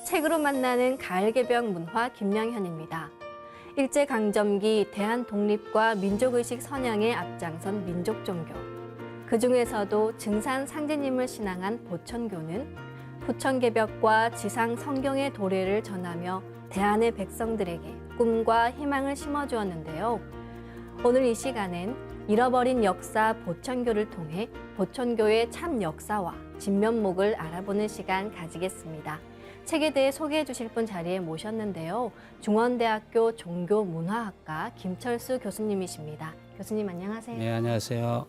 책으로 만나는 가을개벽 문화 김영현입니다. 일제강점기 대한 독립과 민족의식 선양에 앞장선 민족종교. 그중에서도 증산 상제님을 신앙한 보천교는 부천개벽과 지상 성경의 도래를 전하며 대한의 백성들에게 꿈과 희망을 심어주었는데요. 오늘 이 시간엔 잃어버린 역사 보천교를 통해 보천교의 참 역사와 진면목을 알아보는 시간 가지겠습니다. 책에 대해 소개해 주실 분 자리에 모셨는데요. 중원대학교 종교문화학과 김철수 교수님이십니다. 교수님 안녕하세요. 네, 안녕하세요.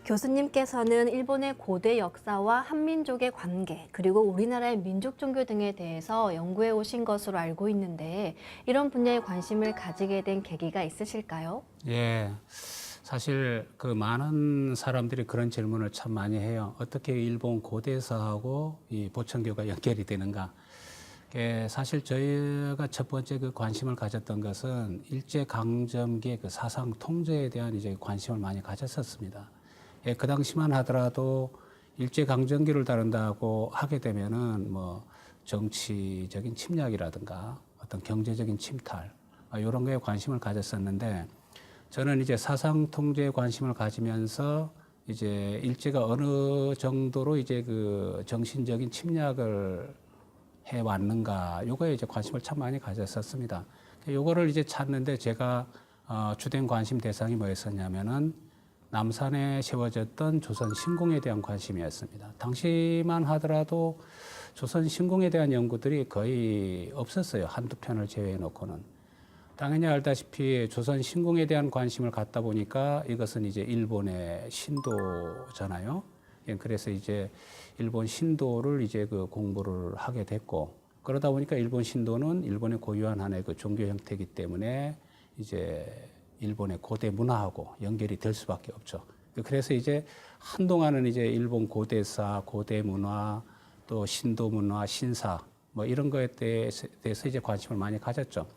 교수님께서는 일본의 고대 역사와 한민족의 관계, 그리고 우리나라의 민족 종교 등에 대해서 연구해 오신 것으로 알고 있는데 이런 분야에 관심을 가지게 된 계기가 있으실까요? 예, 사실 그 많은 사람들이 그런 질문을 참 많이 해요. 어떻게 일본 고대사하고 이 보천교가 연결이 되는가? 사실 저희가 첫 번째 그 관심을 가졌던 것은 일제강점기의 그 사상 통제에 대한 이제 관심을 많이 가졌었습니다. 예, 그 당시만 하더라도 일제강점기를 다룬다고 하게 되면은 뭐 정치적인 침략이라든가 어떤 경제적인 침탈, 이런 거에 관심을 가졌었는데 저는 이제 사상 통제에 관심을 가지면서 이제 일제가 어느 정도로 이제 그 정신적인 침략을 해 왔는가, 요거에 이제 관심을 참 많이 가졌었습니다. 요거를 이제 찾는데 제가 주된 관심 대상이 뭐였었냐면은 남산에 세워졌던 조선 신궁에 대한 관심이었습니다. 당시만 하더라도 조선 신궁에 대한 연구들이 거의 없었어요. 한두 편을 제외해 놓고는. 당연히 알다시피 조선 신궁에 대한 관심을 갖다 보니까 이것은 이제 일본의 신도잖아요. 그래서 이제 일본 신도를 이제 그 공부를 하게 됐고, 그러다 보니까 일본 신도는 일본의 고유한 하나의 그 종교 형태이기 때문에 이제 일본의 고대 문화하고 연결이 될 수밖에 없죠. 그래서 이제 한동안은 이제 일본 고대사, 고대 문화, 또 신도 문화, 신사 뭐 이런 거에 대해서 이제 관심을 많이 가졌죠.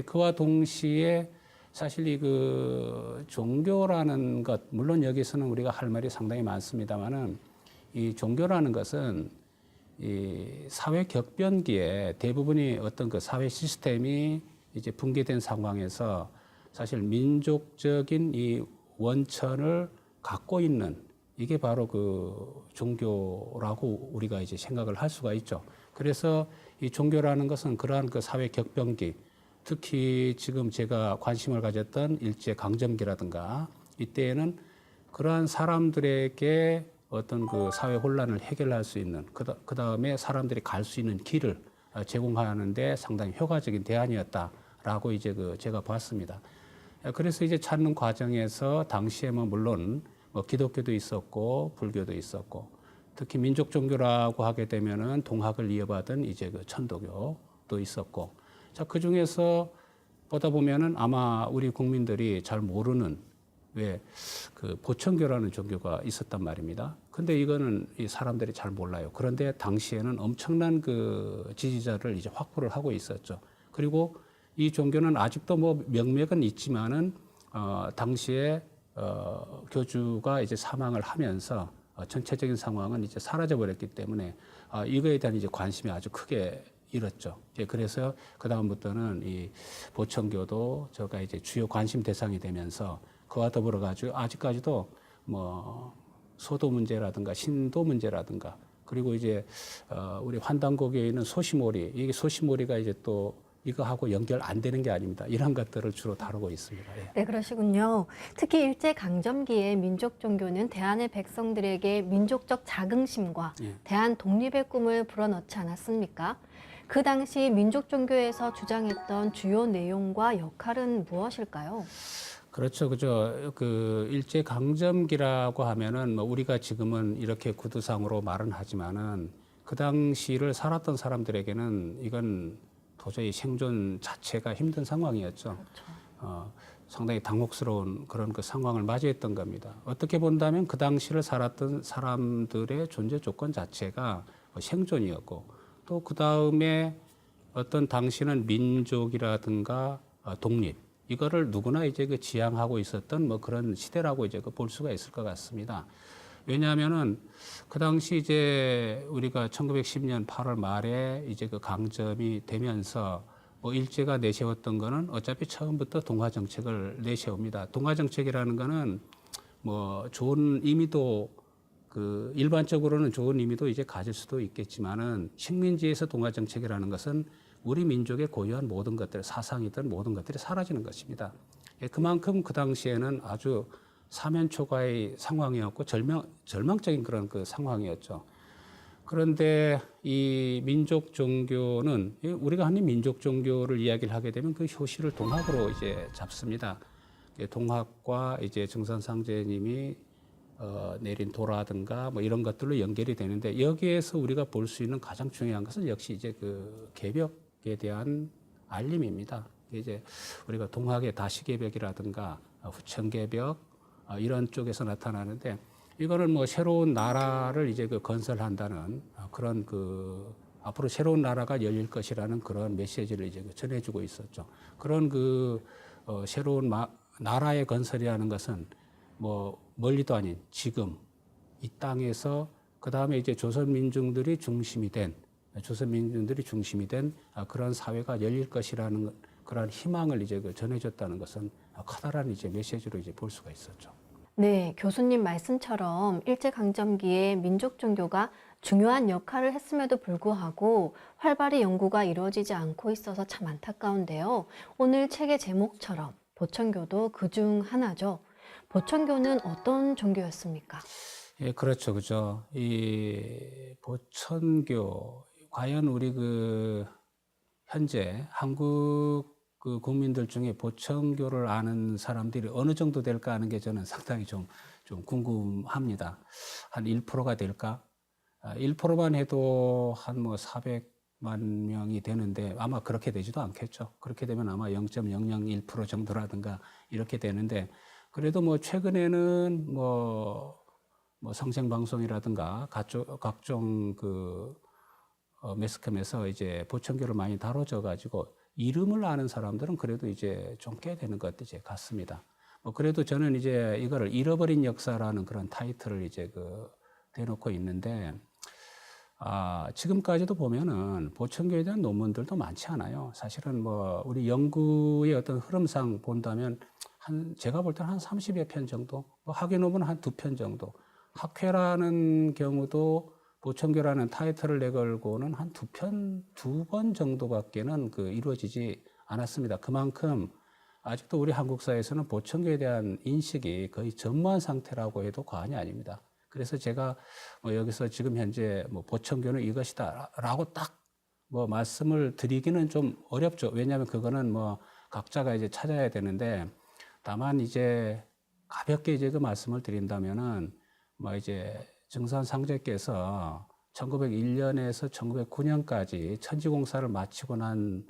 그와 동시에 사실 이 그 종교라는 것, 물론 여기서는 우리가 할 말이 상당히 많습니다만은 이 종교라는 것은 이 사회 격변기에 대부분이 어떤 그 사회 시스템이 이제 붕괴된 상황에서 사실 민족적인 이 원천을 갖고 있는 이게 바로 그 종교라고 우리가 이제 생각을 할 수가 있죠. 그래서 이 종교라는 것은 그러한 그 사회 격변기, 특히 지금 제가 관심을 가졌던 일제강점기라든가 이때에는 그러한 사람들에게 어떤 그 사회 혼란을 해결할 수 있는 그 다음에 사람들이 갈 수 있는 길을 제공하는데 상당히 효과적인 대안이었다라고 이제 그 제가 봤습니다. 그래서 이제 찾는 과정에서 당시에 뭐 물론 뭐 기독교도 있었고 불교도 있었고 특히 민족 종교라고 하게 되면은 동학을 이어받은 이제 그 천도교도 있었고 자, 그 중에서 보다 보면은 아마 우리 국민들이 잘 모르는 왜 그 보천교라는 종교가 있었단 말입니다. 근데 이거는 이 사람들이 잘 몰라요. 그런데 당시에는 엄청난 그 지지자를 이제 확보를 하고 있었죠. 그리고 이 종교는 아직도 뭐 명맥은 있지만은 당시에 교주가 이제 사망을 하면서 전체적인 상황은 이제 사라져 버렸기 때문에 이거에 대한 이제 관심이 아주 크게 잃었죠. 그래서 그 다음부터는 이 보천교도 저가 이제 주요 관심 대상이 되면서 그와 더불어 가지고 아직까지도 뭐 소도 문제라든가 신도 문제라든가 그리고 이제 우리 환단고개에 있는 소시모리 이게 소시모리가 이제 또 이거하고 연결 안 되는 게 아닙니다. 이런 것들을 주로 다루고 있습니다. 예. 네, 그러시군요. 특히 일제강점기의 민족 종교는 대한의 백성들에게 민족적 자긍심과 예. 대한 독립의 꿈을 불어넣지 않았습니까? 그 당시 민족 종교에서 주장했던 주요 내용과 역할은 무엇일까요? 그렇죠. 그죠. 그 일제강점기라고 하면은 뭐 우리가 지금은 이렇게 구두상으로 말은 하지만은 그 당시를 살았던 사람들에게는 이건 도저히 생존 자체가 힘든 상황이었죠. 그렇죠. 상당히 당혹스러운 그런 그 상황을 맞이했던 겁니다. 어떻게 본다면 그 당시를 살았던 사람들의 존재 조건 자체가 생존이었고 또 그 다음에 어떤 당시는 민족이라든가 독립 이거를 누구나 이제 그 지향하고 있었던 뭐 그런 시대라고 이제 그 볼 수가 있을 것 같습니다. 왜냐하면은 그 당시 이제 우리가 1910년 8월 말에 이제 그 강점이 되면서 뭐 일제가 내세웠던 거는 어차피 처음부터 동화 정책을 내세웁니다. 동화 정책이라는 거는 뭐 좋은 의미도 그 일반적으로는 좋은 의미도 이제 가질 수도 있겠지만은 식민지에서 동화 정책이라는 것은 우리 민족의 고유한 모든 것들, 사상이든 모든 것들이 사라지는 것입니다. 예, 그만큼 그 당시에는 아주 사면초가의 상황이었고 절망적인 그런 그 상황이었죠. 그런데 이 민족 종교는 우리가 흔히 민족 종교를 이야기를 하게 되면 그 효시를 동학으로 이제 잡습니다. 동학과 이제 정선상제님이 내린 도라든가 뭐 이런 것들로 연결이 되는데 여기에서 우리가 볼 수 있는 가장 중요한 것은 역시 이제 그 개벽에 대한 알림입니다. 이제 우리가 동학의 다시개벽이라든가 후천개벽 이런 쪽에서 나타나는데 이거는 뭐 새로운 나라를 이제 그 건설한다는 그런 그 앞으로 새로운 나라가 열릴 것이라는 그런 메시지를 이제 전해주고 있었죠. 그런 그 새로운 나라의 건설이라는 것은 뭐 멀리도 아닌 지금 이 땅에서 그 다음에 이제 조선 민중들이 중심이 된 그런 사회가 열릴 것이라는 그런 희망을 이제 그 전해줬다는 것은 커다란 이제 메시지로 이제 볼 수가 있었죠. 네, 교수님 말씀처럼 일제강점기에 민족 종교가 중요한 역할을 했음에도 불구하고 활발히 연구가 이루어지지 않고 있어서 참 안타까운데요. 오늘 책의 제목처럼 보천교도 그중 하나죠. 보천교는 어떤 종교였습니까? 예, 그렇죠. 그죠. 이 보천교, 과연 우리 그 현재 한국 그 국민들 중에 보천교를 아는 사람들이 어느 정도 될까 하는 게 저는 상당히 좀 궁금합니다. 한 1%가 될까? 1%만 해도 한 뭐 400만 명이 되는데 아마 그렇게 되지도 않겠죠. 그렇게 되면 아마 0.001% 정도라든가 이렇게 되는데 그래도 뭐 최근에는 뭐 성생방송이라든가 각종 그 매스컴에서 이제 보천교를 많이 다뤄져 가지고 이름을 아는 사람들은 그래도 이제 좀 꽤 되는 것 같습니다. 뭐 그래도 저는 이제 이거를 잃어버린 역사라는 그런 타이틀을 이제 그 대놓고 있는데 지금까지도 보면은 보천교에 대한 논문들도 많지 않아요. 사실은 뭐 우리 연구의 어떤 흐름상 본다면 제가 볼 때는 한 30여 편 정도, 뭐 학위 논문은 한 2편 정도, 학회라는 경우도 보천교라는 타이틀을 내걸고는 한 2번 정도밖에는 그 이루어지지 않았습니다. 그만큼 아직도 우리 한국 사회에서는 보천교에 대한 인식이 거의 전무한 상태라고 해도 과언이 아닙니다. 그래서 제가 뭐 여기서 지금 현재 뭐 보천교는 이것이다라고 딱 뭐 말씀을 드리기는 좀 어렵죠. 왜냐하면 그거는 뭐 각자가 이제 찾아야 되는데 다만 이제 가볍게 이제 그 말씀을 드린다면은 뭐 이제 정선상제께서 1901년에서 1909년까지 천지공사를 마치고 난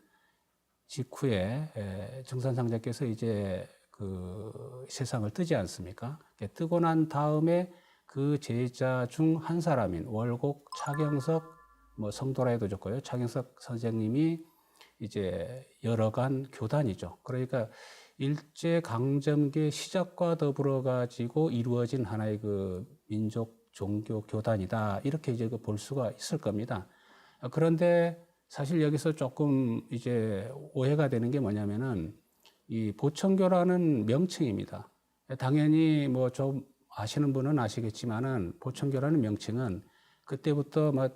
직후에 정선상제께서 이제 그 세상을 뜨지 않습니까? 뜨고 난 다음에 그 제자 중 한 사람인 월곡 차경석 뭐 성도라 해도 좋고요. 차경석 선생님이 이제 열어간 교단이죠. 그러니까 일제 강점기 시작과 더불어 가지고 이루어진 하나의 그 민족 종교 교단이다. 이렇게 이제 그 볼 수가 있을 겁니다. 그런데 사실 여기서 조금 이제 오해가 되는 게 뭐냐면은 이 보천교라는 명칭입니다. 당연히 뭐 좀 아시는 분은 아시겠지만은 보천교라는 명칭은 그때부터 막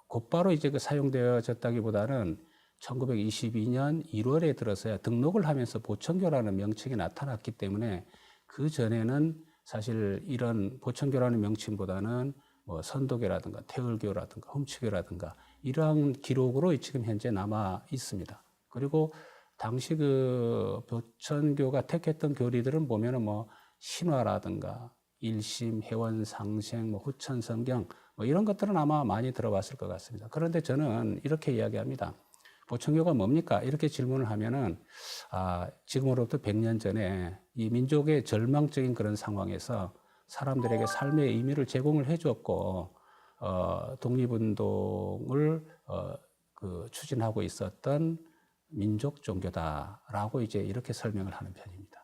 곧바로 이제 그 사용되어졌다기보다는 1922년 1월에 들어서야 등록을 하면서 보천교라는 명칭이 나타났기 때문에 그 전에는 사실 이런 보천교라는 명칭보다는 뭐 선도교라든가 태을교라든가 훔치교라든가 이러한 기록으로 지금 현재 남아 있습니다. 그리고 당시 그 보천교가 택했던 교리들은 보면은 뭐 신화라든가 일심, 해원, 상생, 뭐 후천성경 뭐 이런 것들은 아마 많이 들어봤을 것 같습니다. 그런데 저는 이렇게 이야기합니다. 보천교가 뭡니까? 이렇게 질문을 하면은 지금으로부터 100년 전에 이 민족의 절망적인 그런 상황에서 사람들에게 삶의 의미를 제공을 해주었고 독립운동을 그 추진하고 있었던 민족 종교다라고 이제 이렇게 설명을 하는 편입니다.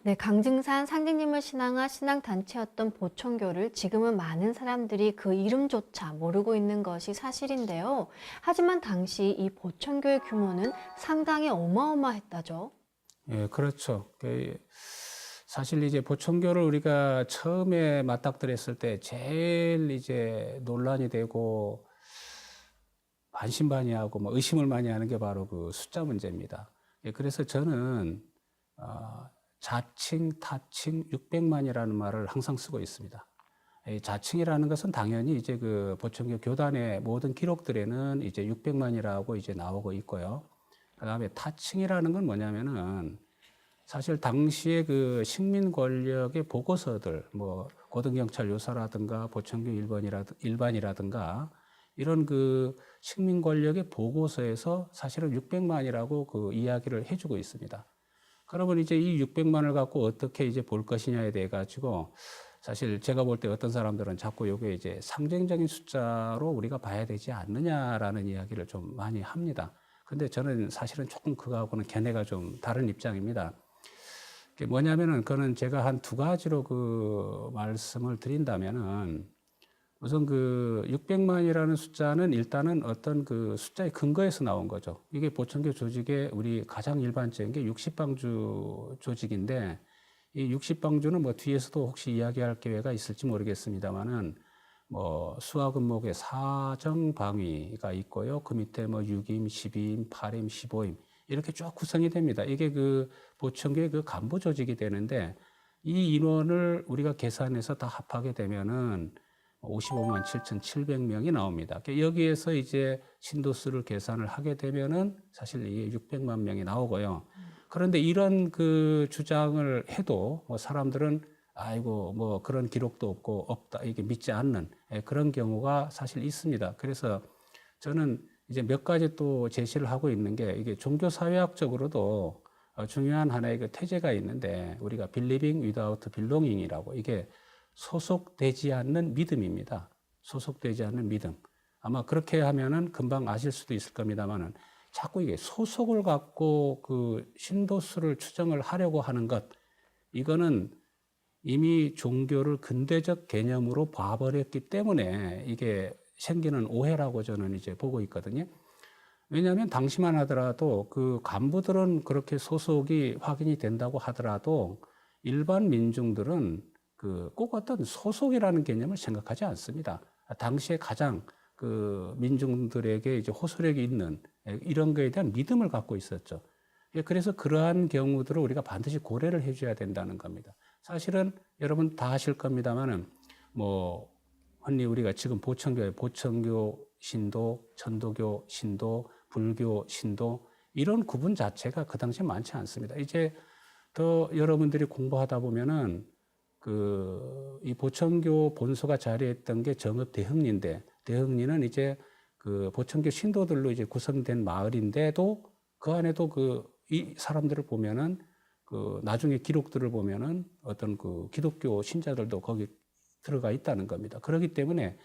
네, 강증산 상징님을 신앙한 신앙단체였던 보천교를 지금은 많은 사람들이 그 이름조차 모르고 있는 것이 사실인데요. 하지만 당시 이 보천교의 규모는 상당히 어마어마했다죠. 예, 그렇죠. 사실 이제 보천교를 우리가 처음에 맞닥뜨렸을 때 제일 이제 논란이 되고 반신반의하고 뭐 의심을 많이 하는 게 바로 그 숫자 문제입니다. 예, 그래서 저는 자칭, 타칭 600만이라는 말을 항상 쓰고 있습니다. 이 자칭이라는 것은 당연히 이제 그 보천교 교단의 모든 기록들에는 이제 600만이라고 이제 나오고 있고요. 그다음에 타칭이라는 건 뭐냐면은 사실 당시에 그 식민 권력의 보고서들, 뭐 고등경찰 요사라든가 보천교 일반이라든가 이런 그 식민 권력의 보고서에서 사실은 600만이라고 그 이야기를 해주고 있습니다. 그러면 이제 이 600만을 갖고 어떻게 이제 볼 것이냐에 대해 가지고 사실 제가 볼 때 어떤 사람들은 자꾸 이게 이제 상징적인 숫자로 우리가 봐야 되지 않느냐라는 이야기를 좀 많이 합니다. 근데 저는 사실은 조금 그거하고는 견해가 좀 다른 입장입니다. 그게 뭐냐면은 그거는 제가 한 두 가지로 그 말씀을 드린다면은 우선 그 600만이라는 숫자는 일단은 어떤 그 숫자의 근거에서 나온 거죠. 이게 보천교 조직의 우리 가장 일반적인 게 60방주 조직인데 이 60방주는 뭐 뒤에서도 혹시 이야기할 기회가 있을지 모르겠습니다만은 뭐 수화금목의 사정방위가 있고요. 그 밑에 뭐 6임, 12임, 8임, 15임 이렇게 쭉 구성이 됩니다. 이게 그 보천교의 그 간부 조직이 되는데 이 인원을 우리가 계산해서 다 합하게 되면은 55만 7,700명이 나옵니다. 여기에서 이제 신도수를 계산을 하게 되면은 사실 이게 600만 명이 나오고요. 그런데 이런 그 주장을 해도 뭐 사람들은 아이고 뭐 그런 기록도 없다 이게 믿지 않는 그런 경우가 사실 있습니다. 그래서 저는 이제 몇 가지 또 제시를 하고 있는 게 이게 종교사회학적으로도 중요한 하나의 그 태제가 있는데 우리가 believing without belonging이라고 이게 소속되지 않는 믿음입니다. 소속되지 않는 믿음. 아마 그렇게 하면은 금방 아실 수도 있을 겁니다만은 자꾸 이게 소속을 갖고 그 신도수를 추정을 하려고 하는 것, 이거는 이미 종교를 근대적 개념으로 봐버렸기 때문에 이게 생기는 오해라고 저는 이제 보고 있거든요. 왜냐하면 당시만 하더라도 그 간부들은 그렇게 소속이 확인이 된다고 하더라도 일반 민중들은 그 꼭 어떤 소속이라는 개념을 생각하지 않습니다. 당시에 가장 그 민중들에게 이제 호소력이 있는 이런 거에 대한 믿음을 갖고 있었죠. 그래서 그러한 경우들을 우리가 반드시 고려를 해줘야 된다는 겁니다. 사실은 여러분 다 아실 겁니다만은 뭐 흔히 우리가 지금 보천교회 보천교 신도, 천도교 신도, 불교 신도 이런 구분 자체가 그 당시에 많지 않습니다. 이제 더 여러분들이 공부하다 보면은 이 보천교 본소가 자리했던 게 정읍 대흥리인데 대흥리는 이제 그 보천교 신도들로 이제 구성된 마을인데도 그 안에도 이 사람들을 보면은 그 나중에 기록들을 보면은 어떤 그 기독교 신자들도 거기 들어가 있다는 겁니다. 그렇기 때문에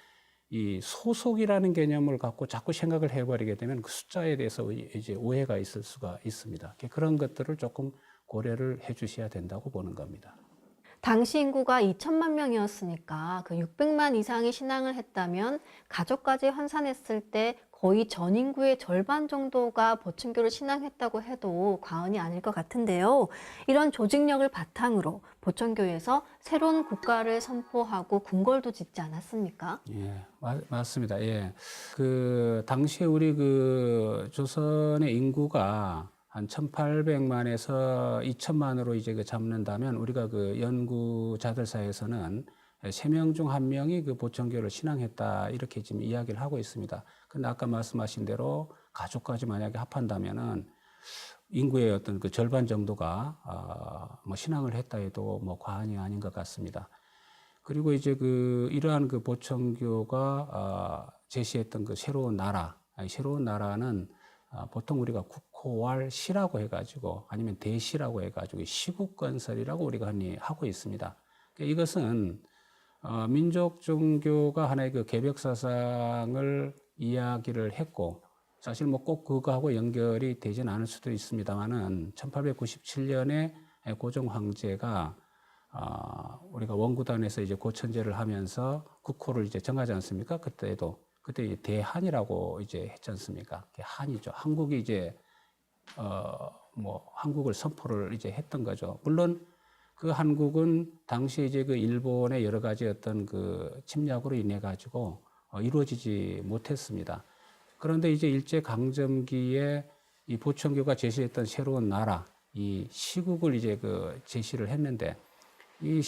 이 소속이라는 개념을 갖고 자꾸 생각을 해버리게 되면 그 숫자에 대해서 이제 오해가 있을 수가 있습니다. 그런 것들을 조금 고려를 해 주셔야 된다고 보는 겁니다. 당시 인구가 2천만 명이었으니까 그 600만 이상이 신앙을 했다면 가족까지 환산했을 때 거의 전 인구의 절반 정도가 보천교를 신앙했다고 해도 과언이 아닐 것 같은데요. 이런 조직력을 바탕으로 보천교에서 새로운 국가를 선포하고 궁궐도 짓지 않았습니까? 예, 맞습니다. 예. 그 당시에 우리 그 조선의 인구가 한 1,800만에서 2천만으로 이제 그 잡는다면 우리가 그 연구자들 사이에서는 3명 중 1명이 그 보천교를 신앙했다 이렇게 지금 이야기를 하고 있습니다. 근데 아까 말씀하신 대로 가족까지 만약에 합한다면은 인구의 어떤 그 절반 정도가 뭐 신앙을 했다 해도 뭐 과언이 아닌 것 같습니다. 그리고 이제 이러한 그 보천교가 제시했던 그 새로운 나라, 새로운 나라는 보통 우리가 국호왈시라고 해가지고 아니면 대시라고 해가지고 시국 건설이라고 우리가 흔히 하고 있습니다. 이것은 민족 종교가 하나의 그 개벽 사상을 이야기를 했고 사실 뭐 꼭 그거하고 연결이 되진 않을 수도 있습니다만은 1897년에 고종 황제가 우리가 원구단에서 이제 고천제를 하면서 국호를 이제 정하지 않습니까? 그때 이제 대한이라고 이제 했지 않습니까? 그게 한이죠. 한국이 이제 뭐 한국을 선포를 이제 했던 거죠. 물론 그 한국은 당시 이제 그 일본의 여러 가지 어떤 그 침략으로 인해 가지고 이루어지지 못했습니다. 그런데 이제 일제 강점기에 이 보천교가 제시했던 새로운 나라, 이 시국을 이제 그 제시를 했는데 이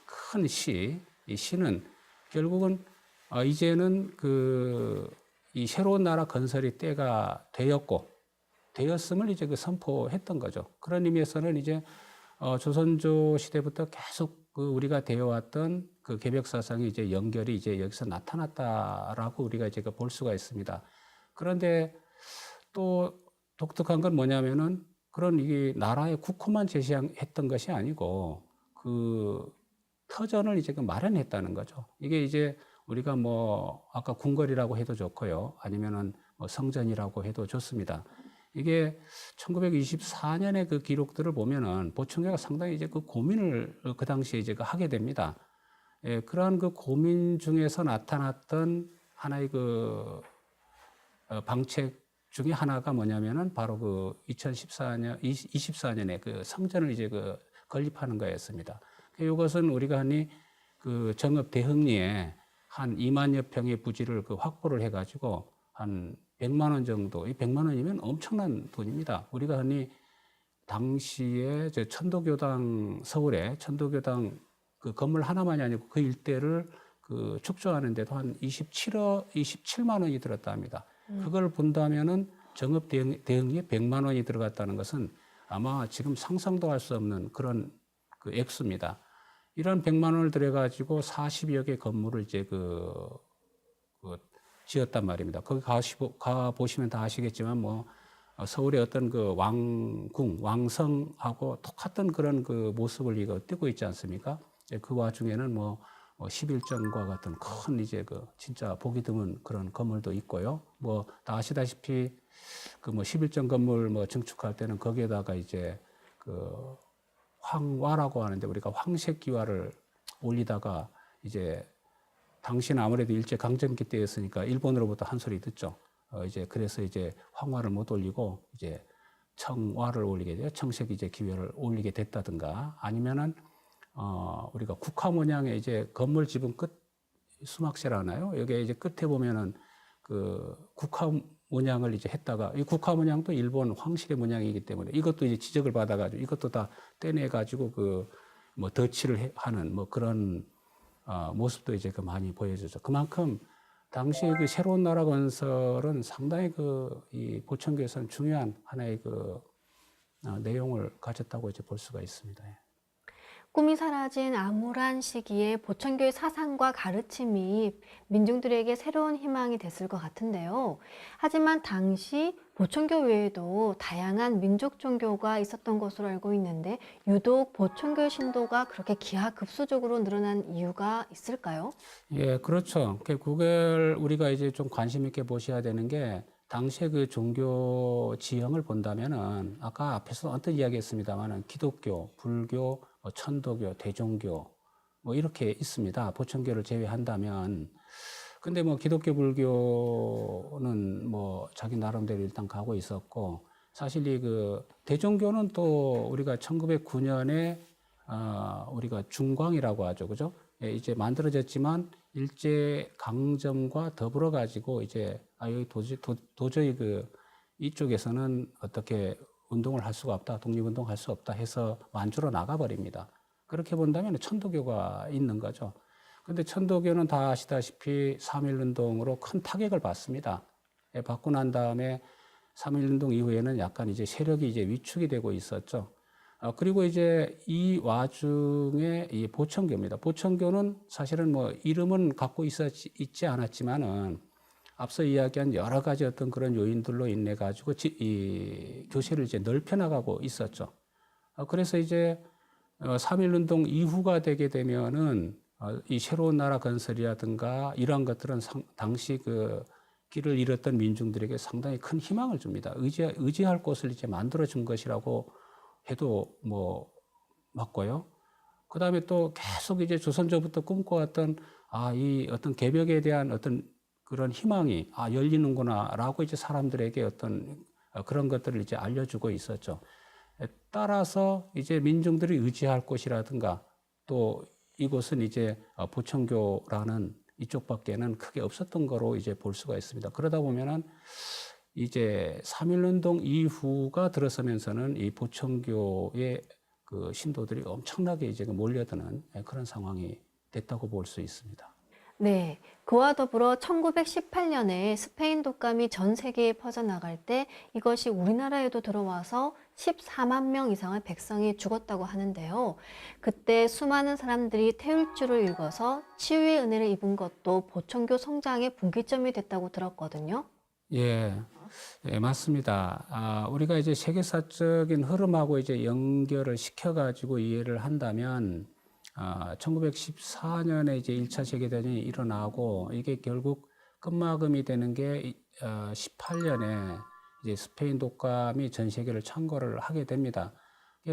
큰 시, 이 시는 결국은 이제는 이 새로운 나라 건설의 때가 되었음을 이제 그 선포했던 거죠. 그런 의미에서는 이제 조선조 시대부터 계속 그 우리가 되어왔던 그 개벽 사상이 이제 연결이 이제 여기서 나타났다라고 우리가 이제 볼 수가 있습니다. 그런데 또 독특한 건 뭐냐면은 그런 이게 나라의 국호만 제시했던 것이 아니고 그 터전을 이제 그 마련했다는 거죠. 이게 이제 우리가 뭐 아까 궁궐이라고 해도 좋고요. 아니면은 뭐 성전이라고 해도 좋습니다. 이게 1924년의 그 기록들을 보면은 보충교가 상당히 이제 그 고민을 그 당시에 이제 그 하게 됩니다. 예, 그러한 그 고민 중에서 나타났던 하나의 그 방책 중에 하나가 뭐냐면은 바로 그 24년에 그 성전을 이제 그 건립하는 거였습니다. 이것은 우리가 흔히 그 정읍 대흥리에 한 2만여 평의 부지를 그 확보를 해가지고 한 100만 원 정도, 이 100만 원이면 엄청난 돈입니다. 우리가 흔히 당시에 서울에 천도교당 그 건물 하나만이 아니고 그 일대를 그 축조하는데도 한 27만 원이 들었다 합니다. 그걸 본다면은 정읍 대응에 100만 원이 들어갔다는 것은 아마 지금 상상도 할 수 없는 그런 그 액수입니다. 이런 100만 원을 들여가지고 40여 개 건물을 이제 지었단 말입니다. 거기 가 보시면 다 아시겠지만 뭐 서울의 어떤 그 왕성하고 똑같은 그런 그 모습을 이거 띠고 있지 않습니까? 그 와중에는 뭐 11정과 같은 큰 이제 그 진짜 보기 드문 그런 건물도 있고요. 뭐 다 아시다시피 그 뭐 11정 건물 뭐 증축할 때는 거기에다가 이제 그 황화라고 하는데 우리가 황색기와를 올리다가 이제 당시는 아무래도 일제 강점기 때였으니까 일본으로부터 한 소리 듣죠. 이제 그래서 이제 황화를 못 올리고 이제 청화를 올리게 돼요. 청색 이제 기와를 올리게 됐다든가 아니면은 우리가 국화 모양의 이제 건물 지붕 끝 수막세라나요? 여기에 이제 끝에 보면은 그 국화 모양을 이제 했다가 이 국화 모양도 일본 황실의 모양이기 때문에 이것도 이제 지적을 받아가지고 이것도 다 떼내가지고 그 뭐 덧칠을 하는 뭐 그런 모습도 이제 그 많이 보여주죠. 그만큼 당시 그 새로운 나라 건설은 상당히 이 보천교에서는 중요한 하나의 그 내용을 가졌다고 이제 볼 수가 있습니다. 꿈이 사라진 암울한 시기에 보천교의 사상과 가르침이 민중들에게 새로운 희망이 됐을 것 같은데요. 하지만 당시 보천교 외에도 다양한 민족 종교가 있었던 것으로 알고 있는데 유독 보천교의 신도가 그렇게 기하급수적으로 늘어난 이유가 있을까요? 예, 그렇죠. 그걸 우리가 이제 좀 관심 있게 보셔야 되는 게 당시의 그 종교 지형을 본다면은 아까 앞에서 언뜻 이야기했습니다만은 기독교, 불교, 뭐 천도교, 대종교 뭐 이렇게 있습니다. 보천교를 제외한다면. 근데 뭐 기독교, 불교는 뭐 자기 나름대로 일단 가고 있었고 사실 이 그 대종교는 또 우리가 1909년에 우리가 중광이라고 하죠. 그죠? 예, 이제 만들어졌지만 일제 강점과 더불어 가지고 이제 여기 도저히 그 이쪽에서는 어떻게 운동을 할 수가 없다, 독립운동 할 수 없다 해서 만주로 나가버립니다. 그렇게 본다면 천도교가 있는 거죠. 근데 천도교는 다 아시다시피 3.1운동으로 큰 타격을 받습니다. 예, 받고 난 다음에 3.1운동 이후에는 약간 이제 세력이 이제 위축이 되고 있었죠. 그리고 이제 이 와중에 이 보천교입니다. 보천교는 사실은 뭐 이름은 갖고 있지 않았지만은 앞서 이야기한 여러 가지 어떤 그런 요인들로 인해 가지고 이 교세를 이제 넓혀 나가고 있었죠. 그래서 이제 3.1운동 이후가 되게 되면은 이 새로운 나라 건설이라든가 이러한 것들은 당시 그 길을 잃었던 민중들에게 상당히 큰 희망을 줍니다. 의지할 곳을 이제 만들어 준 것이라고 해도 뭐 맞고요. 그 다음에 또 계속 이제 조선조부터 꿈꿔왔던 이 어떤 개벽에 대한 어떤 그런 희망이 열리는구나라고 이제 사람들에게 어떤 그런 것들을 이제 알려주고 있었죠. 따라서 이제 민중들이 의지할 곳이라든가 또 이곳은 이제 보천교라는 이쪽밖에는 크게 없었던 거로 이제 볼 수가 있습니다. 그러다 보면은 이제 3.1운동 이후가 들어서면서는 이 보천교의 그 신도들이 엄청나게 이제 몰려드는 그런 상황이 됐다고 볼 수 있습니다. 네, 그와 더불어 1918년에 스페인 독감이 전 세계에 퍼져나갈 때 이것이 우리나라에도 들어와서 14만 명 이상의 백성이 죽었다고 하는데요. 그때 수많은 사람들이 태울주를 읽어서 치유의 은혜를 입은 것도 보천교 성장의 분기점이 됐다고 들었거든요. 예, 예, 맞습니다. 우리가 이제 세계사적인 흐름하고 이제 연결을 시켜가지고 이해를 한다면 1914년에 이제 1차 세계대전이 일어나고 이게 결국 끝마금이 되는 게 18년에 이제 스페인 독감이 전 세계를 창궐을 하게 됩니다.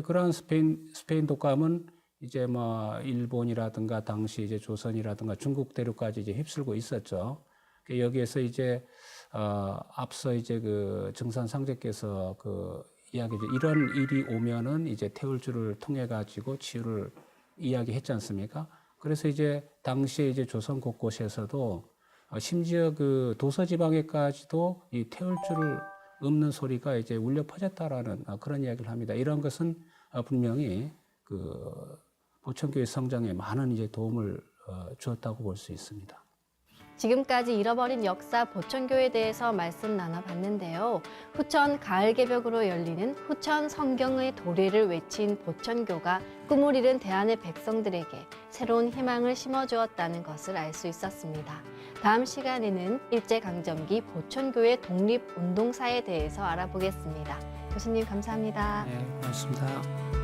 그러한 스페인 독감은 이제 뭐 일본이라든가 당시 이제 조선이라든가 중국 대륙까지 이제 휩쓸고 있었죠. 여기에서 이제 앞서 이제 그 정산상제께서 그 이야기죠. 이런 일이 오면은 이제 태울주를 통해 가지고 치유를 이야기했지 않습니까? 그래서 이제 당시에 이제 조선 곳곳에서도 심지어 그 도서지방에까지도 이 태울주를 읊는 소리가 이제 울려 퍼졌다라는 그런 이야기를 합니다. 이런 것은 분명히 그 보천교의 성장에 많은 이제 도움을 주었다고 볼 수 있습니다. 지금까지 잃어버린 역사 보천교에 대해서 말씀 나눠봤는데요. 후천 가을 개벽으로 열리는 후천 성경의 도래를 외친 보천교가 꿈을 이룬 대한의 백성들에게 새로운 희망을 심어주었다는 것을 알 수 있었습니다. 다음 시간에는 일제강점기 보천교의 독립운동사에 대해서 알아보겠습니다. 교수님 감사합니다. 네, 고맙습니다.